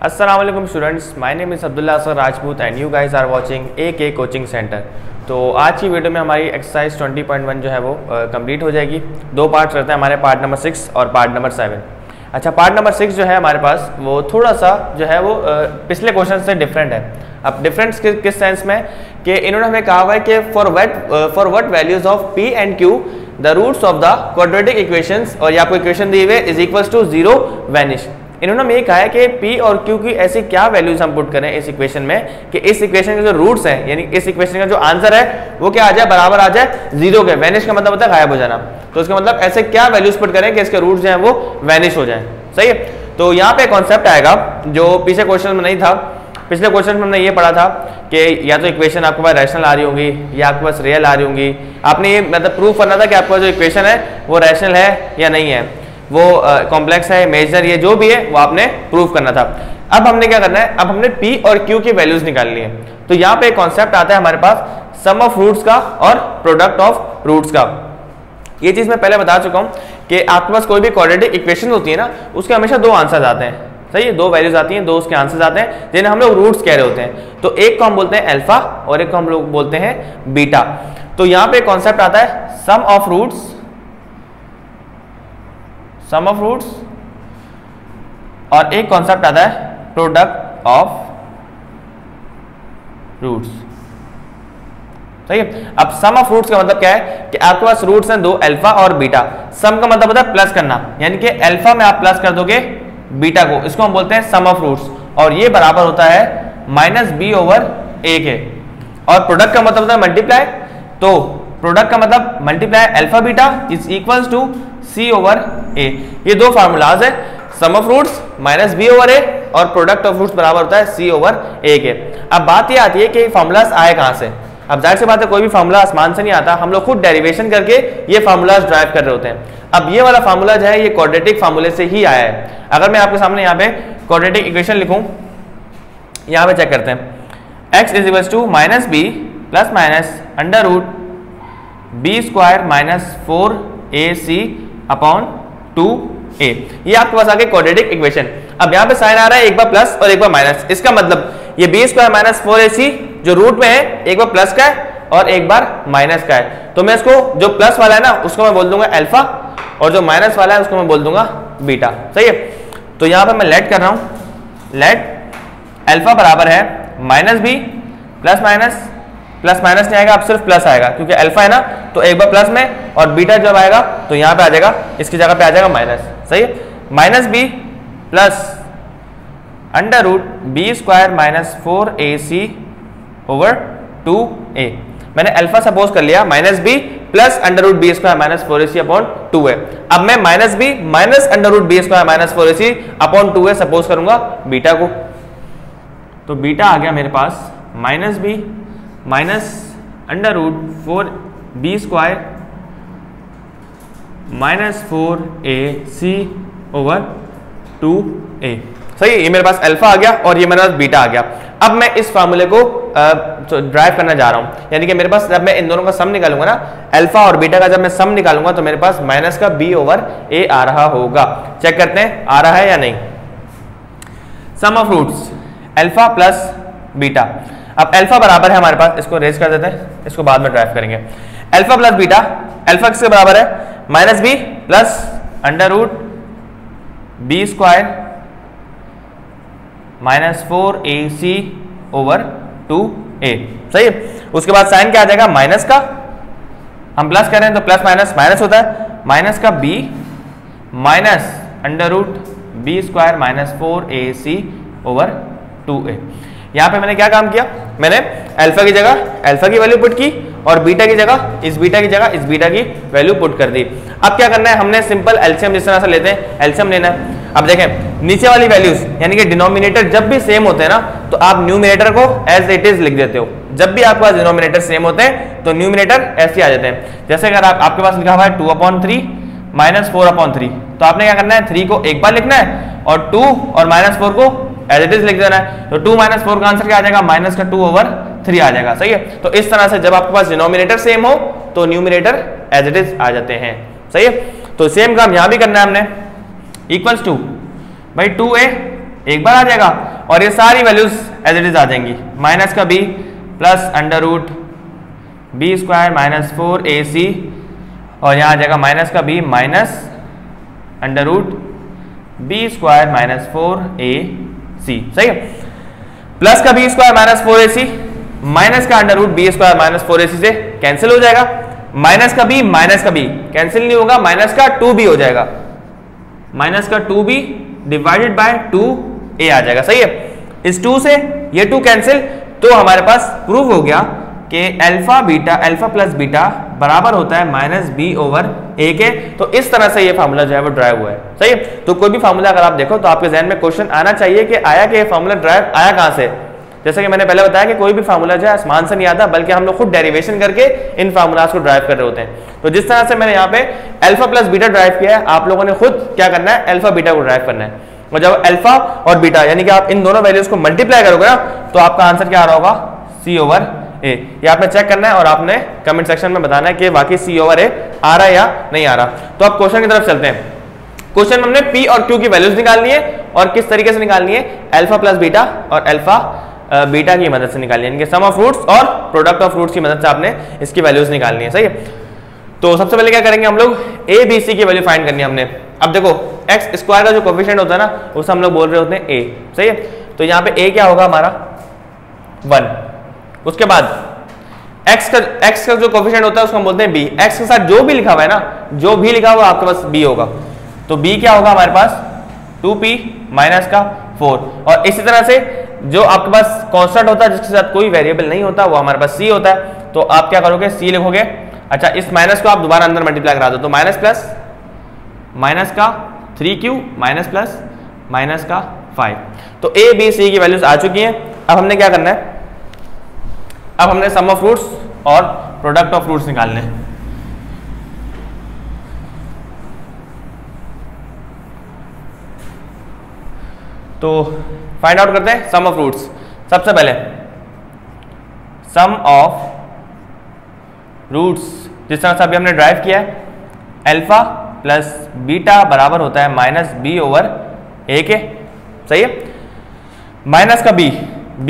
अस्सलाम वालेकुम students, my name is Abdullah Asghar Rajput and you guys are watching AK coaching centre. तो आज की वीडियो में हमारी एक्सरसाइज 20.1 जो है वो कंप्लीट हो जाएगी। दो पार्ट रहते हैं हमारे, पार्ट नंबर 6 और पार्ट नंबर 7। अच्छा, पार्ट नंबर 6 जो है हमारे पास वो थोड़ा सा जो है वो पिछले क्वेश्चन से डिफरेंट है। अब डिफरेंस किस सेंस में कि इन्होंने हमें कहा हुआ है कि for what values of P and Q the roots of the quadratic equations, और ये आपको इक्वेशन दी हुई है, इज इक्वल्स टू 0 वैनिश। इन्होंने हमें ये कहा है कि P और Q की ऐसी क्या वैल्यूज हम पुट करें इस इक्वेशन में कि इस इक्वेशन के जो रूट्स हैं, यानी इस इक्वेशन का जो आंसर है वो क्या आ जाए, बराबर आ जाए 0 के। वैनिश का मतलब होता है गायब हो जाना। तो इसका मतलब ऐसे क्या वैल्यूज पुट करें कि इसके रूट्स जो हैं वो वैनिश हो जाएं। सही है। तो यहाँ पे कॉन्सेप्ट आएगा जो पीछे क्वेश्चन में नहीं था। पिछले क्वेश्चन में हमने ये पढ़ा था कि या तो इक्वेशन आपके पास रैशनल आ रही होंगी या आपके पास रियल आ रही होंगी। आपने ये मतलब प्रूव करना था कि आपका जो इक्वेशन है वो रैशनल है या नहीं है, वो कॉम्प्लेक्स है, इमेजिनरी है, जो भी है वो आपने प्रूव करना था। अब हमने क्या करना है, अब हमने P और Q की वैल्यूज निकालनी है। तो यहाँ पे एक कॉन्सेप्ट आता है हमारे पास सम ऑफ रूट्स का और प्रोडक्ट ऑफ रूट्स का। ये चीज मैं पहले बता चुका हूँ कि आपके पास कोई भी क्वाड्रेटिक इक्वेशन होती है ना, उसके हमेशा दो आंसर आते हैं। सही है, दो वैल्यूज आती हैं, दो उसके आंसर्स आते हैं जिन्हें हम लोग रूट्स कह रहे होते हैं। तो एक को हम बोलते हैं अल्फा और एक को हम लोग बोलते हैं बीटा। तो यहाँ पे कॉन्सेप्ट आता है सम ऑफ रूट्स और एक कॉन्सेप्ट आता है प्रोडक्ट ऑफ रूट्स। सही है। अब सम ऑफ रूट्स का मतलब क्या है कि आपके पास रूट्स हैं दो, अल्फा और बीटा। सम का मतलब होता है प्लस करना, यानी कि अल्फा में आप प्लस कर दोगे बीटा को, इसको हम बोलते हैं सम ऑफ रूट्स। और ये बराबर होता है -b/a के। और प्रोडक्ट का मतलब होता है मल्टीप्लाई। तो प्रोडक्ट का मतलब multiply alpha beta is equals to c/a। ये दो फार्मूलाज है, सम ऑफ रूट्स -b/a और प्रोडक्ट ऑफ रूट्स बराबर होता है c/a के। अब बात ये आती है कि फार्मूलाज आए कहां से। अब जाहिर सी बात है कोई भी फार्मूला आसमान से नहीं आता, हम लोग खुद डेरिवेशन करके ये फार्मूलाज ड्राइव कर रहे होते हैं। अब ये वाला फार्मूला जो है ये क्वाड्रेटिक फार्मूले से ही आया है। अगर मैं आपके सामने यहाँ पे क्वाड्रेटिक इक्वेशन लिखूं, यहाँ पे चेक करते हैं, x is equals to -b plus minus under root b² - 4ac upon 2a। ये आपके पास आ गई क्वाड्रेटिक इक्वेशन। अब यहाँ पे साइन आ रहा है, एक बार प्लस और एक बार माइनस। इसका मतलब ये b² - 4ac जो रूट में है, एक बार प्लस का है और एक बार माइनस का है। तो मैं इसको जो प्लस वाला है ना उसको मैं बोल दूंगा अल्फा, और जो माइनस वाला है उसको मैं बोल दूंगा बीटा। सही है। तो यहाँ पे मैं लेट कर रहा हूँ, लेट अल्फा बराबर है -b प्लस माइनस नहीं आएगा, अब सिर्फ प्लस आएगा क्योंकि अल्फा है ना, तो एक बार प्लस में, और बीटा जब आएगा तो यहाँ पे आ जाएगा, इसकी जगह पे आ जाएगा माइनस। सही है। -b plus under root b² - 4ac over 2a। मैंने अल्फा सपोज कर लिया, -b plus under root b² - 4ac upon 2a। अब मैं -b minus under root b² - 4ac upon 2a suppose करूंगा बीटा को। तो बीटा आ गया मेरे पास -b minus under root 4b² - 4ac over 2a। सही है। ये मेरे पास अल्फा आ गया और ये मेरे पास बीटा आ गया। अब मैं इस फार्मूले को ड्राइव करना जा रहा हूं, यानी कि मेरे पास जब मैं इन दोनों का सम निकालूंगा ना, अल्फा और बीटा का जब मैं सम निकालूंगा तो मेरे पास माइनस का b/a आ रहा होगा। चेक करते हैं आ रहा है या नहीं। Sum of roots alpha plus beta. अब अल्फा बराबर है हमारे पास, इसको रेज कर देते हैं, इसको बाद में ड्राइव करेंगे। अल्फा प्लस बीटा, अल्फा किसके बराबर है, -b plus under root b² - 4ac over 2a। सही है। उसके बाद साइन क्या आ जाएगा, माइनस का, हम प्लस कर रहे हैं तो प्लस माइनस माइनस होता है, माइनस का b minus under root b² - 4ac over 2a। यहाँ पे मैंने क्या काम किया, मैंने अल्फा की जगह अल्फा की वैल्यू पुट की और बीटा की जगह इस बीटा की वैल्यू पुट कर दी। अब क्या करना है, हमने सिंपल एलसीएम जिस तरह से लेते हैं एलसीएम लेना है। अब देखें नीचे वाली वैल्यूज यानी कि डिनोमिनेटर जब भी सेम होते हैं ना, तो आप न्यूमिनेटर को एज इट इज लिख देते हो। जब भी आपके पास डिनोमिनेटर सेम होते हैं तो न्यूमिनेटर ऐसे आ जाते हैं। जैसे अगर आपके पास लिखा हुआ है 2/3 - 4/3, तो आपने क्या करना है, 3 को एक बार लिखना है और 2 और -4 को एज इट इज लिख देना है। तो 2 - 4 का आंसर क्या आ जाएगा, -2/3 आ जाएगा। सही है। तो इस तरह से जब आपके पास डिनोमिनेटर सेम हो तो न्यूमिनेटर एज इट इज आ जाते हैं। सही है। तो सेम काम यहां भी करना है हमने, इक्वल्स टू भाई 2a एक बार आ जाएगा और ये सारी वैल्यूज एज इट इज आ जाएंगी। माइनस का B plus under root B square minus 4ac और यहाँ आ जाएगा माइनस का B minus under root B square minus 4ac। सही है। प्लस का B square minus 4ac minus का under root B square minus 4ac से कैंसिल हो जाएगा। माइनस का बी कैंसिल नहीं होगा, माइनस का 2b हो जाएगा। माइनस का 2b डिवाइडेड बाय 2a आ जाएगा। सही है। इस 2 से ये 2 कैंसिल, तो हमारे पास प्रूव हो गया कि अल्फा प्लस बीटा बराबर होता है माइनस बी ओवर ए के। तो इस तरह से ये फार्मूला जो है वो ड्राइव हुआ है। सही है। तो कोई भी फार्मूला अगर आप देखो तो आपके जहन में क्वेश्चन आना चाहिए कि आया कि ये फार्मूला ड्राइव आया कहां से। जैसे कि मैंने पहले बताया कि कोई भी फार्मूला जो है आसमान से नहीं आता, बल्कि हम लोग खुद डेरिवेशन करके इन फार्मूलाज को ड्राइव कर रहे होते हैं। तो जिस तरह से मैंने यहाँ पे अल्फा प्लस बीटा ड्राइव किया है, आप लोगों ने खुद क्या करना है, अल्फा बीटा को ड्राइव करना है। और जब अल्फा और बीटा यानी कि आप इन दोनों वैल्यूज को मल्टीप्लाई करोगे ना, तो आपका आंसर क्या आ रहा होगा, सी ओवर ए। ये आपने चेक करना है और आपने कमेंट सेक्शन में बताना है कि वाकई सी ओवर ए आ रहा है या नहीं आ रहा। तो अब क्वेश्चन की तरफ चलते हैं। क्वेश्चन में हमने पी और क्यू की वैल्यूज निकालनी है और किस तरीके से निकालनी है, अल्फा प्लस बीटा और अल्फा बीटा की मदद से निकालनी है, यानी कि सम ऑफ रूट्स और प्रोडक्ट ऑफ रूट्स की मदद से आपने इसकी वैल्यूज निकालनी है। सही है। तो सबसे पहले क्या करेंगे हम लोग, ए बी सी की वैल्यू फाइंड करनी है हमने। अब देखो एक्स स्क्वायर का जो कोफिशिएंट होता है ना, उसे हम लोग बोल रहे होते हैं ए। सही है। तो यहाँ पे ए क्या होगा हमारा 1। उसके बाद एक्स का जो कोफिशिएंट होता है उसको हम बोलते हैं बी। एक्स के साथ जो भी लिखा हुआ है ना, जो भी लिखा हुआ आपके पास बी होगा। तो बी क्या होगा हमारे पास 2p माइनस का 4। और इसी तरह से जो आपके पास कांस्टेंट होता है जिसके साथ कोई वेरिएबल नहीं होता, वो हमारे पास c होता है। तो आप क्या करोगे, c लिखोगे। अच्छा, इस माइनस को आप दोबारा अंदर मल्टीप्लाई करा दो, तो माइनस प्लस माइनस का 3q माइनस प्लस माइनस का 5। तो a b c की वैल्यूज आ चुकी हैं। अब हमने क्या करना है, अब हमने सम ऑफ रूट्स और प्रोडक्ट ऑफ रूट्स निकालने हैं। तो फाइंड आउट करते हैं सम ऑफ रूट्स। सबसे पहले सम ऑफ रूट्स जिस तरह से अभी हमने ड्राइव किया है, अल्फा प्लस बीटा बराबर होता है माइनस बी ओवर ए के। सही है। माइनस का बी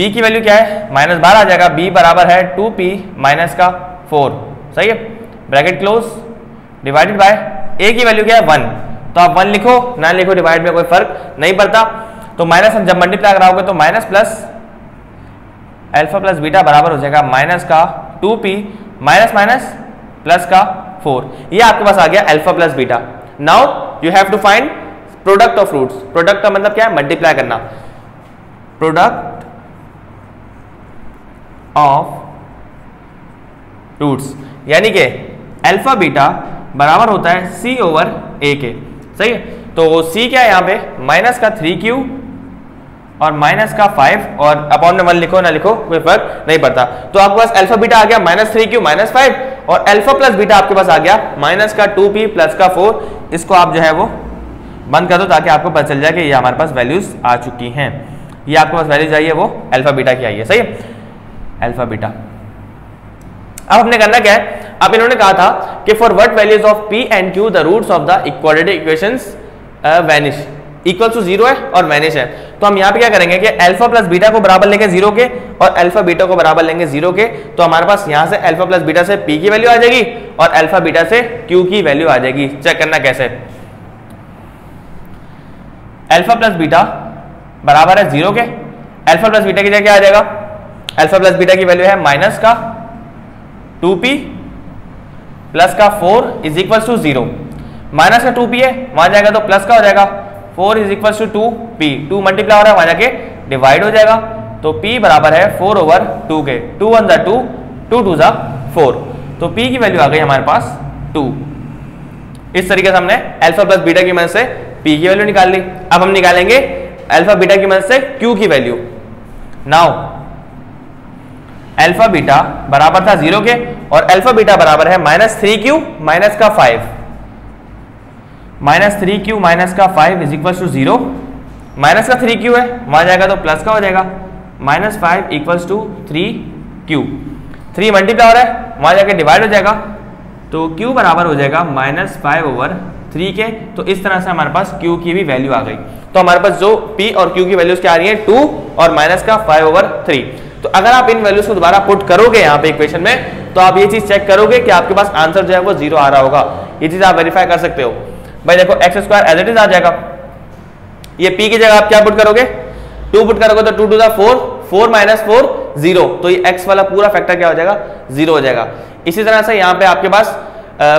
की वैल्यू क्या है, माइनस बाहर आ जाएगा, b बराबर है 2p माइनस का 4। सही है। Bracket close divided by a की वैल्यू क्या है 1। तो आप 1 लिखो ना लिखो, डिवाइड में कोई फर्क नहीं पड़ता। तो माइनस हम जब मल्टीप्लाई कराओगे तो minus plus alpha plus beta बराबर हो जाएगा माइनस का 2p माइनस माइनस प्लस का 4। ये आपके पास आ गया alpha plus beta. Now you have to find product of roots. Product का मतलब क्या है, मल्टीप्लाई करना। प्रोडक्ट ऑफ रूट्स यानी कि अल्फा बीटा बराबर होता है c ओवर a के। सही है। तो c क्या है यहाँ पे, माइनस का 3q और माइनस का 5 और अपॉन में 1 लिखो ना लिखो कोई फर्क नहीं पड़ता। तो आपके पास अल्फा बीटा आ गया माइनस 3q माइनस 5 और अल्फा प्लस बीटा आपके पास आ गया माइनस का 2p प्लस का 4। इसको आप जो है वो बंद कर दो ताकि आपको पता चल जाए कि ये हमारे पास वैल्यूज आ चुकी हैं। ये आपके पास वैल्यूज आई है वो अल्फा बीटा की आई है। सही है। Alpha beta. अब हमने करना क्या है, अब इन्होंने कहा था कि for what values of p and q the roots of the quadratic equations vanish. Equal to 0 है और वैनिश है। तो हम यहाँ पे क्या करेंगे कि अल्फा प्लस बीटा को बराबर लेंगे 0 के और अल्फा बीटा को बराबर लेंगे 0 के। तो हमारे पास यहाँ से अल्फा प्लस बीटा से p की वैल्यू आ जाएगी और अल्फा बीटा से q की वैल्यू आ जाएगी। चेक करना कैसे, अल्फा प्लस बीटा बराबर है 0 के, अल्फा प्लस बीटा की जगह क्या आ जाएगा, अल्फा प्लस बीटा की वैल्यू है माइनस का 2p प्लस का 4 इज इक्वल टू 0। माइनस का 2p है, वहां जाएगा तो प्लस का हो जाएगा, 4 is equal to 2p, 2 multiply हो रहा है वहां जाके डिवाइड हो जाएगा। तो p बराबर है 4 ओवर 2 के। 2 1 ज़ा 2, 2 2 ज़ा 4। तो p की वैल्यू आ गई हमारे पास 2। इस तरीके से हमने अल्फा प्लस बीटा की मदद से p की वैल्यू निकाल ली। अब हम निकालेंगे अल्फा बीटा की मदद से q की वैल्यू। नाउ अल्फा बीटा बराबर था 0 के और अल्फा बीटा बराबर है माइनस 3q माइनस का 5। माइनस 3q माइनस का 5 इज इक्वल टू 0। माइनस का 3q है, वहां जाएगा तो प्लस का हो जाएगा, minus 5 equals to 3q। 3 multiply हो रहा है, वहां जाके डिवाइड हो जाएगा तो q बराबर हो जाएगा माइनस 5 ओवर 3 के। तो इस तरह से हमारे पास q की भी वैल्यू आ गई। तो हमारे पास जो P और Q की वैल्यूज क्या आ रही है 2 और माइनस का 5/3। तो अगर आप इन वैल्यूज को दोबारा पुट करोगे यहाँ पे इक्वेशन में, तो आप ये चीज चेक करोगे कि आपके पास आंसर जो है वो 0 आ रहा होगा। ये चीज आप वेरीफाई कर सकते हो। भाई देखो x² एज इट इज आ जाएगा। ये P की जगह आप क्या पुट करोगे, 2 पुट करोगे तो 2 to the 4, 4 minus 4 0, तो ये x वाला पूरा फैक्टर क्या हो जाएगा 0 हो जाएगा। इसी तरह से यहाँ पे आपके पास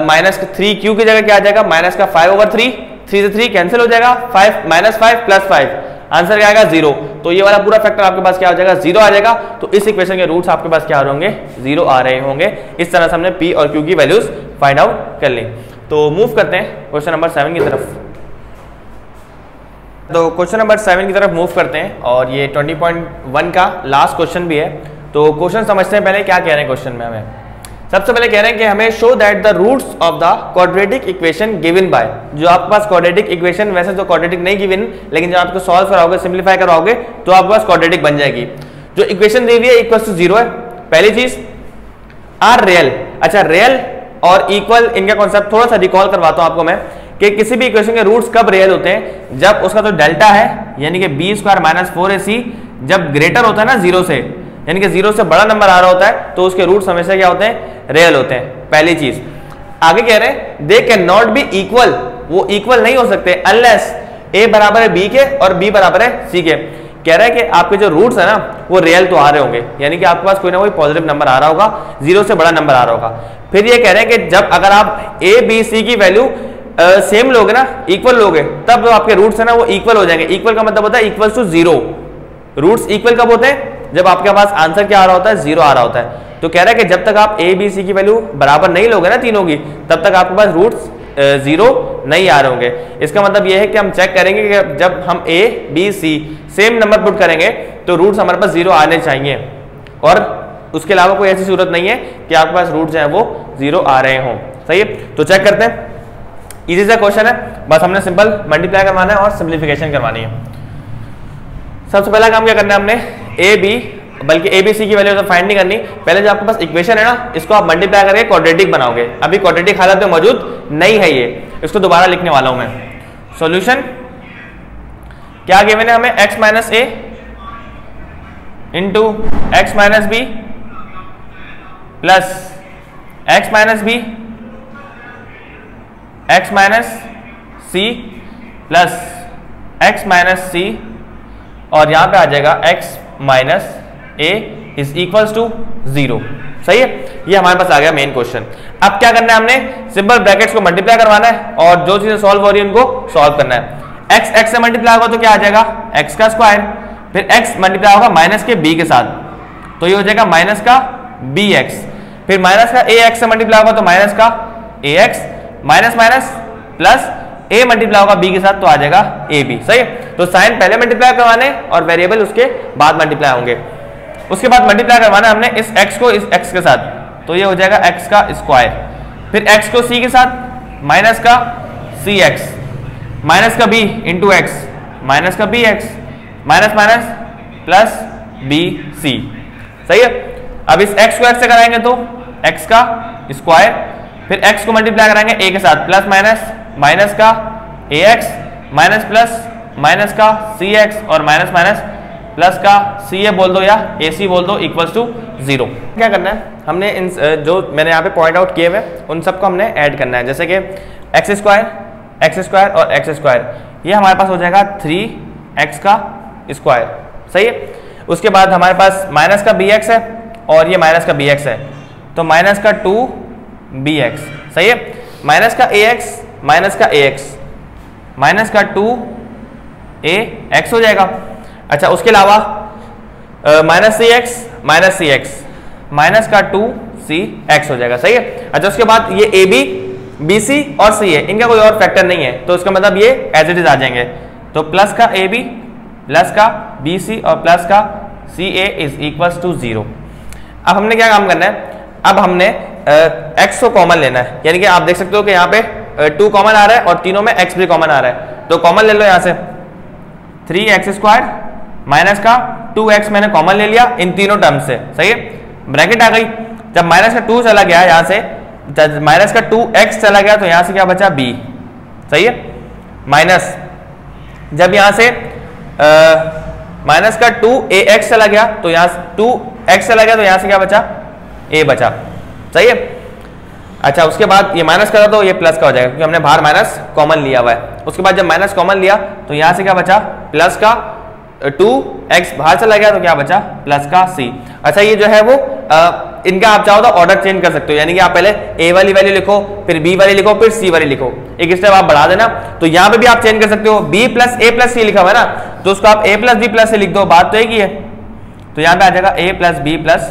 माइनस 3q की जगह क्या आ जाएगा माइनस का 5/3, 3 से 3 कैंसिल हो जाएगा, 5 - 5 + 5 आंसर क्या आएगा 0। तो ये वाला पूरा फैक्टर आपके पास क्या हो जाएगा 0 आ जाएगा। तो इस इक्वेशन के रूट्स आपके पास क्या आ रहे होंगे 0 आ रहे होंगे। इस तरह से हमने P और Q की वैल्यूज फाइंड आउट कर ली। तो मूव करते हैं क्वेश्चन नंबर 7 की तरफ। तो क्वेश्चन नंबर 7 की तरफ मूव करते हैं और ये 20.1 का लास्ट क्वेश्चन भी है। तो क्वेश्चन समझते हैं पहले क्या कह रहे हैं क्वेश्चन में। हमें सबसे पहले कह रहे हैं कि हमें show that the roots of the quadratic equation given by, जो आपके पास क्वाड्रेटिक इक्वेशन, वैसे तो क्वाड्रेटिक नहीं गिवन, लेकिन जब आपको सॉल्व कराओगे सिंप्लीफाई कराओगे तो आपके पास क्वाड्रेटिक बन जाएगी। जो इक्वेशन दी हुई है इक्वल टू 0 है। पहली चीज आर रियल। अच्छा, रियल और इक्वल इनका कॉन्सेप्ट थोड़ा सा रिकॉल करवाता हूं आपको मैं कि किसी भी इक्वेशन के रूट्स कब रियल होते हैं, जब उसका जो डेल्टा है यानी कि b² - 4ac जब ग्रेटर होता है ना 0 से, यानी कि 0 से बड़ा नंबर आ रहा होता है, तो उसके रूट्स हमेशा क्या होते हैं रियल होते हैं। पहली चीज। आगे कह रहे हैं they can not be equal, वो इक्वल नहीं हो सकते अनलेस a बराबर है b के और b बराबर है c के। कह रहा है कि आपके जो रूट्स है ना वो रियल तो आ रहे होंगे, यानी कि आपके पास कोई ना कोई पॉजिटिव नंबर आ रहा होगा, 0 से बड़ा नंबर आ रहा होगा। फिर ये कह रहे हैं कि जब अगर आप a b c की वैल्यू सेम लोगे ना, इक्वल लोगे, तब जो आपके रूट्स है ना वो इक्वल हो जाएंगे। इक्वल का मतलब होता है इक्वल टू 0। रूट्स इक्वल कब होते हैं, जब आपके पास आंसर क्या आ रहा होता है 0 आ रहा होता है। तो कह रहा है कि जब तक आप a b c की वैल्यू बराबर नहीं लोगे ना तीनों की, तब तक आपके पास रूट्स 0 नहीं आ रहे होंगे। इसका मतलब यह है कि हम चेक करेंगे कि जब हम a b c same number put करेंगे तो रूट्स हमारे पास 0 आने चाहिए, और उसके अलावा कोई ऐसी सूरत नहीं है कि आपके पास रूट्स जो है वो 0 आ रहे हों। सही है, तो चेक करते हैं। इजी सा क्वेश्चन है, बस हमने सिंपल मल्टीप्लाई करवाना है और सिंप्लीफिकेशन करवानी है। सबसे पहला काम क्या करना है हमने, ए बी, बल्कि ए बी सी की वैल्यू तो फाइंड नहीं करनी, पहले जो आपके पास इक्वेशन है ना इसको आप मल्टीप्लाई करके क्वाड्रेटिक बनाओगे। अभी क्वाड्रेटिक हालत में मौजूद नहीं है ये, इसको दोबारा लिखने वाला हूं मैं। सॉल्यूशन क्या गिवन है हमें, x - a into x - b plus x - b x - c plus x - c, और यहां पे आ जाएगा x - a is equals to 0। सही है, ये हमारे पास आ गया मेन क्वेश्चन। अब क्या करना है, हमने सिंपल ब्रैकेट्स को मल्टीप्लाई करवाना है और जो चीजें सॉल्व हो रही है उनको सॉल्व करना है। x से मल्टीप्लाई होगा तो क्या आ जाएगा x का स्क्वायर, फिर x मल्टीप्लाई होगा माइनस के b के साथ, तो ये हो जाएगा माइनस का bx, फिर माइनस का ax से मल्टीप्लाई होगा तो माइनस का ax, minus minus plus a multiply होगा b के साथ तो आ जाएगा ab। सही है, तो साइन पहले मल्टीप्लाई करवाने और वेरिएबल उसके बाद मल्टीप्लाई होंगे। उसके बाद मल्टीप्लाई करवाना हमने इस x को इस x के साथ, तो ये हो जाएगा x का स्क्वायर, फिर x को c के साथ माइनस का cx, माइनस का b इंटू x, माइनस का bx, minus minus plus bc। सही है, अब इस x को x से कराएंगे तो x का स्क्वायर, फिर x को मल्टीप्लाई कराएंगे a के साथ, प्लस माइनस माइनस का ax, माइनस प्लस माइनस का cx, और माइनस माइनस प्लस का ca बोल दो या ac बोल दो, इक्वल्स टू 0। क्या करना है, हमने इन जो मैंने यहाँ पे पॉइंट आउट किए हुए उन सबको हमने ऐड करना है, जैसे कि x स्क्वायर और x स्क्वायर, ये हमारे पास हो जाएगा 3x का स्क्वायर। सही है, उसके बाद हमारे पास माइनस का bx है और ये माइनस का bx है, तो माइनस का 2bx। सही है, माइनस का ax, माइनस का ax, माइनस का 2ax हो जाएगा। अच्छा, उसके अलावा माइनस सी एक्स, माइनस का 2cx हो जाएगा। सही है, अच्छा उसके बाद ये ए बी, बी सी और सी है, इनका कोई और फैक्टर नहीं है, तो इसका मतलब ये एज इट इज आ जाएंगे, तो प्लस का ए बी, प्लस का बी सी और प्लस का सी ए इज इक्वल्स टू 0। अब हमने क्या काम करना है, अब हमने x को कॉमन लेना है, यानी कि आप देख सकते हो कि यहाँ पे 2 कॉमन आ रहा है और तीनों में x भी कॉमन आ रहा है, तो कॉमन ले लो यहाँ से 3x स्क्वायर माइनस का 2x मैंने कॉमन ले लिया इन तीनों टर्म से। सही है, ब्रैकेट आ गई, जब माइनस का 2 चला गया यहाँ से, माइनस का 2x चला गया तो यहाँ से क्या बचा b। सही है, माइनस जब यहाँ से माइनस का 2ax चला गया तो यहाँ 2x चला गया तो यहाँ से क्या बचा, a बचा। सही है। अच्छा, उसके बाद ये माइनस करा तो ये प्लस का हो जाएगा क्योंकि हमने बाहर माइनस कॉमन लिया हुआ है। उसके बाद जब माइनस कॉमन लिया तो यहाँ से क्या बचा, प्लस का 2x बाहर चला गया तो क्या बचा, प्लस का c। अच्छा, ये जो है वो इनका आप चाहो तो ऑर्डर चेंज कर सकते हो, यानी कि आप पहले a वाली वैल्यू लिखो, फिर b वाली लिखो, फिर c वाली लिखो, एक स्टेप आप बढ़ा देना। तो यहाँ पे भी आप चेंज कर सकते हो, b plus a plus c लिखा हुआ है ना, तो उसको आप a plus b plus c लिख दो, बात तो एक ही है। तो यहाँ पे आ जाएगा a plus b plus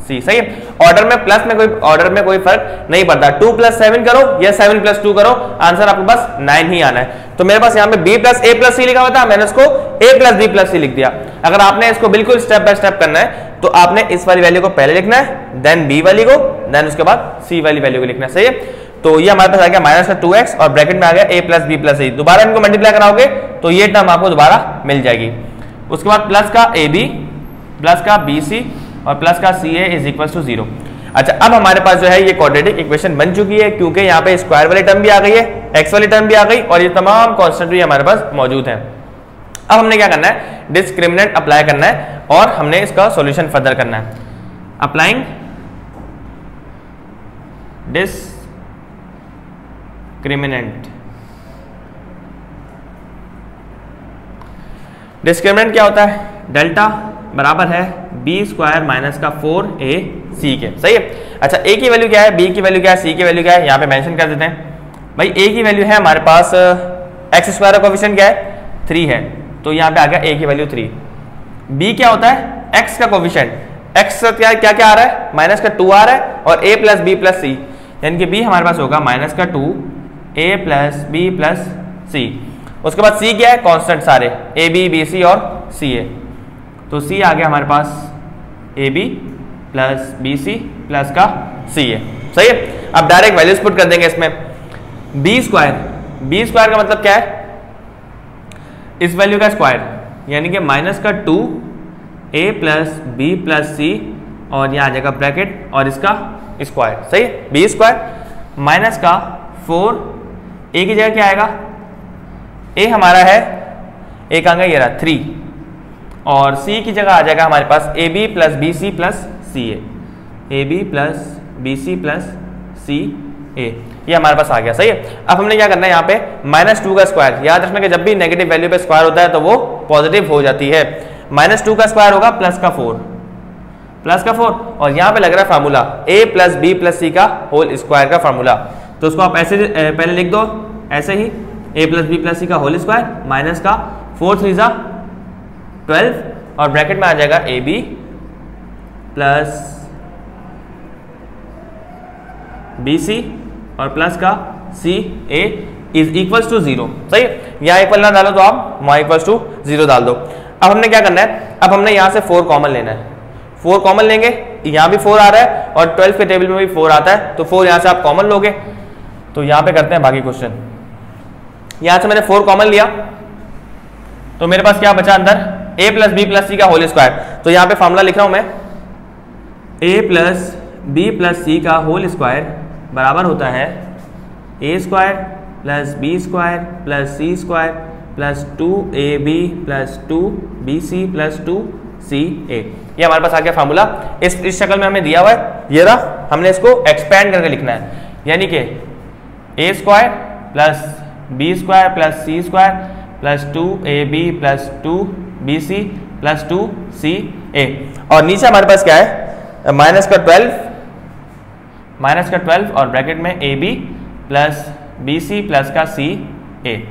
c। सही है। ऑर्डर में प्लस में कोई फर्क नहीं पड़ता, 2 प्लस 7 करो या 7 प्लस 2 करो, आंसर आपके पास 9 ही आना है। तो मेरे पास यहाँ पे b plus a plus c लिखा हुआ था, मैंने इसको a plus b plus c लिख दिया। अगर आपने इसको बिल्कुल स्टेप बाय स्टेप करना है तो आपने इस वाली वैल्यू को पहले लिखना है, देन b वाली को, देन उसके बाद c वाली वैल्यू को लिखना है। सही है। तो ये हमारे पास आ गया माइनस का 2x और ब्रैकेट में आ गया a plus b plus c। दोबारा इनको मल्टीप्लाई कराओगे तो ये टर्म आपको दोबारा मिल जाएगी। उसके बाद प्लस का ab प्लस का bc और प्लस का ca इज इक्वल टू 0। अच्छा, अब हमारे पास जो है ये क्वाड्रेटिक इक्वेशन बन चुकी है क्योंकि यहाँ पे स्क्वायर वाली टर्म भी आ गई है, x वाली टर्म भी आ गई और ये तमाम कांस्टेंट भी हमारे पास मौजूद हैं। अब हमने क्या करना है, डिस्क्रिमिनेंट अप्लाई करना है और हमने इसका सॉल्यूशन फर्दर करना है। Applying discriminant. डिस्क्रिमिनेंट क्या होता है, डेल्टा बराबर है b स्क्वायर माइनस का 4ac के। सही है। अच्छा, a की वैल्यू क्या है, b की वैल्यू क्या है, c की वैल्यू क्या है, यहाँ पे मेंशन कर देते हैं। भाई a की वैल्यू है हमारे पास x स्क्वायर का कोफिशिएंट क्या है, 3 है, तो यहाँ पे आ गया a की वैल्यू 3। b क्या होता है, x का कोफिशिएंट, x क्या क्या आ रहा है, माइनस का 2 आ रहा है और a plus b plus c, यानी कि b हमारे पास होगा माइनस का 2 a plus b plus c। उसके बाद c क्या है, कॉन्स्टेंट सारे a b b c और c है, तो c आ गया हमारे पास ab प्लस bc प्लस का c है। सही है। अब डायरेक्ट वैल्यूज पुट कर देंगे इसमें। b स्क्वायर का मतलब क्या है, इस वैल्यू का स्क्वायर, यानी कि माइनस का 2a plus b plus c और यहाँ आ जाएगा ब्रैकेट और इसका स्क्वायर। सही है। b स्क्वायर माइनस का 4, a की जगह क्या आएगा, a हमारा है, a कहाँ गया, ये रहा 3, और c की जगह आ जाएगा हमारे पास ab plus bc plus ca, ab plus bc plus ca, ये हमारे पास आ गया। सही है। अब हमने क्या करना है, यहाँ पे -2 का स्क्वायर, याद रखना कि जब भी नेगेटिव वैल्यू पे स्क्वायर होता है तो वो पॉजिटिव हो जाती है। -2 का स्क्वायर होगा प्लस का 4 और यहाँ पे लग रहा है formula a plus b plus c का होल स्क्वायर का फार्मूला, तो उसको आप ऐसे पहले लिख दो, ऐसे ही a plus b plus c का होल स्क्वायर माइनस का 4 3 12 और ब्रैकेट में आ जाएगा ab प्लस bc और प्लस का ca इज इक्वल्स टू 0। सही है। यहाँ इक्वल ना डालो तो आप वहाँ इक्वल्स टू 0 डाल दो। अब हमने क्या करना है, अब हमने यहाँ से 4 कॉमन लेना है, 4 कॉमन लेंगे, यहाँ भी 4 आ रहा है और 12 के टेबल में भी 4 आता है, तो 4 यहाँ से आप कॉमन लोगे। तो यहाँ पे करते हैं बाकी क्वेश्चन। यहाँ से मैंने 4 कॉमन लिया तो मेरे पास क्या बचा अंदर, a plus b plus c का होल स्क्वायर। तो यहाँ पे फॉर्मूला लिख रहा हूँ मैं, a plus b plus c का होल स्क्वायर बराबर होता है a square plus b square plus c square plus 2ab plus 2bc plus 2ca। ये हमारे पास आ गया फार्मूला। इस शक्ल में हमें दिया हुआ है, ये रहा, हमने इसको एक्सपेंड करके लिखना है, यानी कि a square plus b square plus c square plus 2ab plus 2bc plus 2ca और नीचे हमारे पास क्या है, माइनस का 12 और ब्रैकेट में ab प्लस bc प्लस का ca।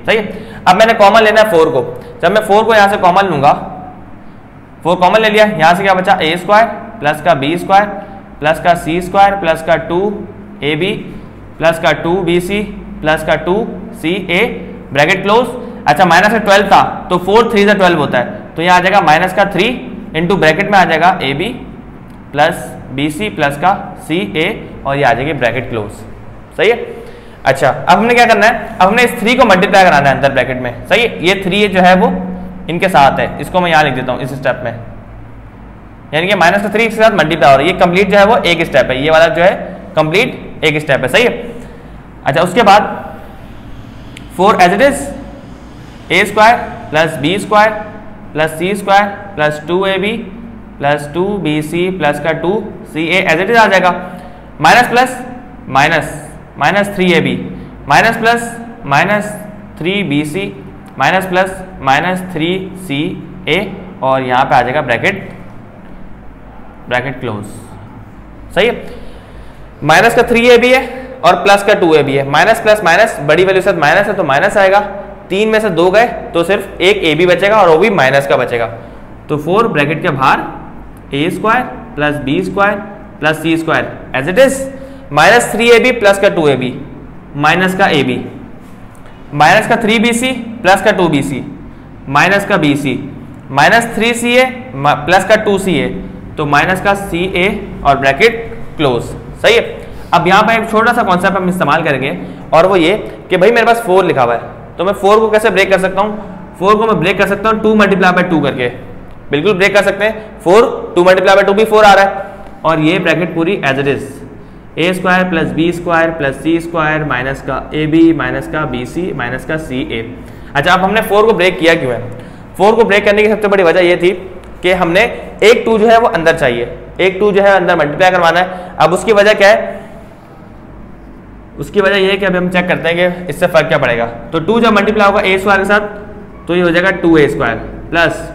सही है। अब मैंने कॉमन लेना है 4 को, जब मैं 4 को यहाँ से कॉमन लूंगा, 4 कॉमन ले लिया, यहाँ से क्या बचा, a स्क्वायर प्लस का b स्क्वायर प्लस का c स्क्वायर प्लस का 2ab प्लस का 2bc प्लस का 2ca ब्रैकेट क्लोज। अच्छा, माइनस का 12 था तो 4 3 से 12 होता है, तो यहाँ आ जाएगा माइनस का 3 इंटू ब्रैकेट में आ जाएगा ab प्लस bc प्लस का ca और ये आ जाएगी ब्रैकेट क्लोज। सही है। अच्छा, अब हमने क्या करना है, अब हमने इस 3 को मल्टीप्लाई कराना है अंदर ब्रैकेट में। सही है। ये 3 जो है वो इनके साथ है, इसको मैं यहाँ लिख देता हूँ इस स्टेप में, यानी कि माइनस का 3 के साथ मल्टीप्लाई हो रहा है। ये कंप्लीट जो है वो एक स्टेप है, ये वाला जो है कंप्लीट एक स्टेप है। सही है। अच्छा, उसके बाद 4 as it is a square plus B square plus C square plus 2ab plus 2bc plus का 2ca एज इट इज आ जाएगा। Minus plus minus minus 3ab minus plus minus 3bc minus plus minus 3ca और यहाँ पे आ जाएगा bracket close. सही है। Minus का 3ab है और प्लस का 2ab है। माइनस प्लस माइनस बड़ी वैल्यू से माइनस है तो माइनस आएगा। 3 में से 2 गए तो सिर्फ एक ab बचेगा और वो भी माइनस का बचेगा। तो 4 ब्रैकेट के बाहर a square plus B square plus C square as it is minus 3ab plus का 2ab माइनस का ab माइनस का 3bc प्लस का 2bc माइनस का bc माइनस 3ca प्लस का 2ca तो माइनस का ca और ब्रैकेट क्लोज। सही है। अब यहाँ पर एक छोटा सा कॉन्सेप्ट हम इस्तेमाल करेंगे और वो ये कि भाई मेरे पास 4 लिखा हुआ है तो मैं 4 को कैसे ब्रेक कर सकता हूँ। 4 को मैं ब्रेक कर सकता हूँ 2 मल्टीप्लाई बाय 2 करके, बिल्कुल ब्रेक कर सकते हैं। 4 2 मल्टीप्लाई बाय 2 भी 4 आ रहा है और ये ब्रैकेट पूरी as it is a square plus B square plus C square minus का ab माइनस का bc माइनस का ca। अच्छा, अब हमने 4 को ब्रेक किया क्यों है? 4 को ब्रेक करने की सबसे बड़ी वजह ये थी कि हमने एक 2 जो है वो अंदर चाहिए, एक 2 जो है अंदर मल्टीप्लाई करवाना है। अब उसकी वजह क्या है? उसकी वजह ये है कि अभी हम चेक करते हैं कि इससे फर्क क्या पड़ेगा। तो 2 जब मल्टीप्लाई होगा a स्क्वायर के साथ तो ये हो जाएगा 2a square plus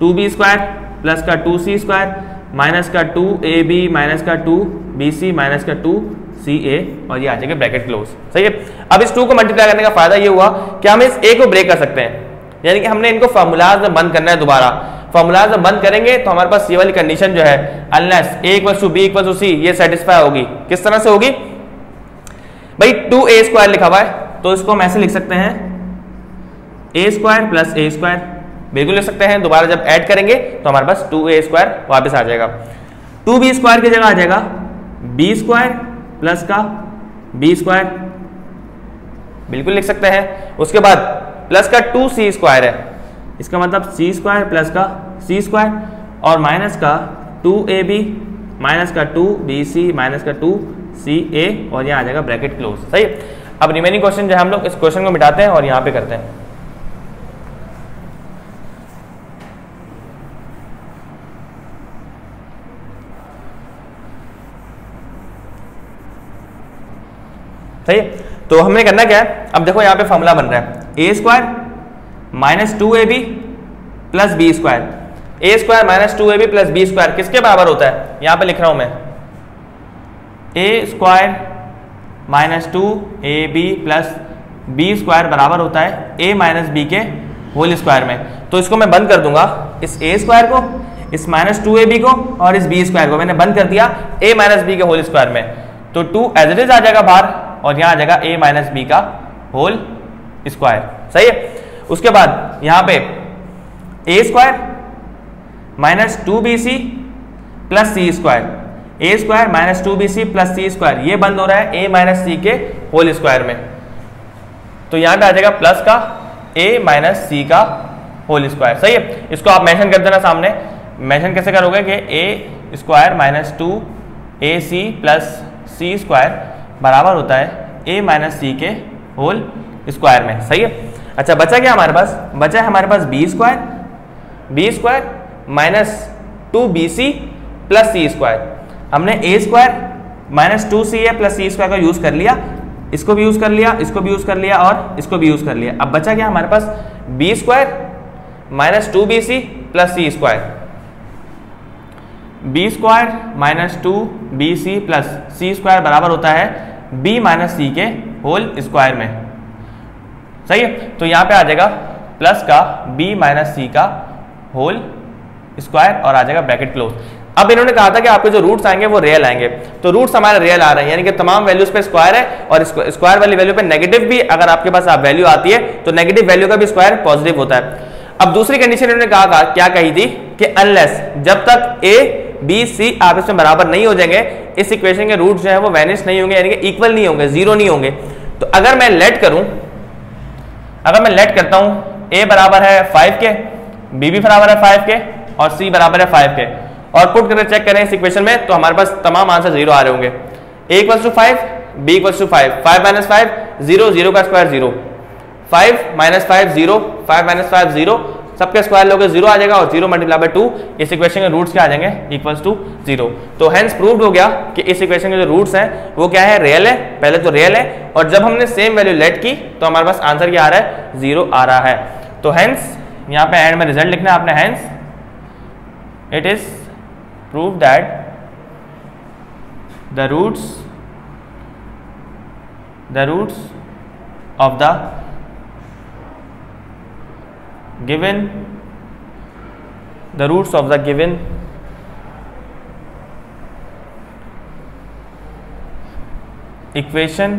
2b square plus का 2c स्क्वायर माइनस का 2ab माइनस का 2bc माइनस का 2ca और ये आ जाएगा ब्रैकेट क्लोज। सही है। अब इस 2 को मल्टीप्लाई करने का फायदा ये हुआ कि हम इस a को ब्रेक कर सकते हैं, यानी कि हमने इनको फार्मूलाज में बंद करना है दोबारा। फार्मूलाज में बंद करेंगे तो हमारे पास ये वाली कंडीशन जो है unless a equals to b equals to c ये सेटिस्फाई होगी। किस तरह से होगी भाई? 2a स्क्वायर लिखा हुआ है तो इसको हम ऐसे लिख सकते हैं a square plus a square, बिल्कुल लिख सकते हैं। दोबारा जब ऐड करेंगे तो हमारे पास 2a स्क्वायर वापस आ जाएगा। 2b स्क्वायर की जगह आ जाएगा b स्क्वायर प्लस का b स्क्वायर, बिल्कुल लिख सकते हैं। उसके बाद प्लस का 2c स्क्वायर है, इसका मतलब c स्क्वायर प्लस का c स्क्वायर और माइनस का 2ab माइनस का 2bc माइनस का 2ca और यहाँ आ जाएगा ब्रैकेट क्लोज। सही है। अब रिमेनिंग क्वेश्चन जो है हम लोग इस क्वेश्चन को मिटाते हैं और यहाँ पे करते हैं। सही है। तो हमने करना क्या है? अब देखो यहाँ पे फॉर्मूला बन रहा है a square minus 2ab plus B square. a square minus 2ab plus B square किसके बराबर होता है? यहाँ पे लिख रहा हूं मैं a square minus 2ab plus B square बराबर होता है a माइनस बी के होल स्क्वायर में। तो इसको मैं बंद कर दूंगा, इस a स्क्वायर को, इस माइनस 2ab को और इस b स्क्वायर को मैंने बंद कर दिया a माइनस बी के होल स्क्वायर में। तो 2 एज इट इज आ जाएगा बाहर और यहाँ आ जाएगा a माइनस बी का होल स्क्वायर। सही है। उसके बाद यहाँ पे a square minus 2bc plus C square, a square minus 2bc plus C square ये बंद हो रहा है a माइनस सी के होल स्क्वायर में। तो यहाँ पे आ जाएगा प्लस का a माइनस सी का होल स्क्वायर। सही है। इसको आप मेंशन कर देना सामने। मेंशन कैसे करोगे कि a square minus 2ac plus C square बराबर होता है a माइनस सी के होल स्क्वायर में। सही है। अच्छा, बचा क्या हमारे पास? बचा है हमारे पास B square minus 2bc plus C square. हमने a square minus 2ca plus C square का यूज कर लिया, इसको भी यूज कर लिया, इसको भी यूज कर लिया और इसको भी यूज कर लिया। अब बचा क्या हमारे पास? B square minus 2bc plus C square. B square minus 2bc plus C square बराबर होता है b माइनस सी के होल स्क्वायर में। सही है। तो यहाँ पे आ जाएगा प्लस का b माइनस सी का होल स्क्वायर और आ जाएगा ब्रैकेट क्लोज। अब इन्होंने कहा था कि आपके जो रूट्स आएंगे वो रियल आएंगे, तो रूट्स हमारे रियल आ रहे हैं, यानी कि तमाम वैल्यूज पे स्क्वायर है और स्क्वायर वाली वैल्यू पे नेगेटिव भी अगर आपके पास वैल्यू आती है तो नेगेटिव वैल्यू का भी स्क्वायर पॉजिटिव होता है। अब दूसरी कंडीशन इन्होंने कहा क्या कही थी कि अनलेस जब तक a b c आपस में बराबर नहीं हो जाएंगे इस इक्वेशन के रूट जो है वो वैनिश नहीं होंगे, यानी कि इक्वल नहीं होंगे, जीरो नहीं होंगे। तो अगर मैं लेट करता हूं a बराबर है 5 के, b भी बराबर है 5 के और c बराबर है 5 के और पुट करके चेक करें इस इक्वेशन में तो हमारे पास तमाम आंसर जीरो आ रहे होंगे। a equals to 5, b equals to 5, 5 minus 5 0, 0 का स्क्वायर 0, 5 माइनस 5 0, 5 माइनस 5 0, सबके स्क्वायर लोगे 0 आ जाएगा और 0 मल्टीप्लाई बाय 2, इस इक्वेशन के रूट्स क्या आ जाएंगे इक्वल्स टू 0। तो हेंस प्रूव्ड हो गया कि इस इक्वेशन के जो रूट्स हैं वो क्या है, रियल है, पहले तो रियल है, और जब हमने सेम वैल्यू लेट की तो हमारे पास आंसर क्या आ रहा है, 0 आ रहा है। तो हेंस यहाँ पे एंड में रिजल्ट लिखना है आपने, hence it is prove that the roots of the given equation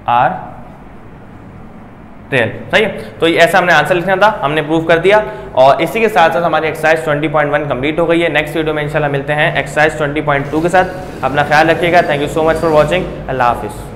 are real. सही है, तो ऐसा हमने आंसर लिखना था, हमने प्रूव कर दिया। और इसी के साथ साथ हमारी एक्सरसाइज 20.1 कंप्लीट हो गई है। नेक्स्ट वीडियो में इंशाल्लाह मिलते हैं एक्सरसाइज 20.2 के साथ। अपना ख्याल रखिएगा। Thank you so much for watching. अल्लाह हाफिज़।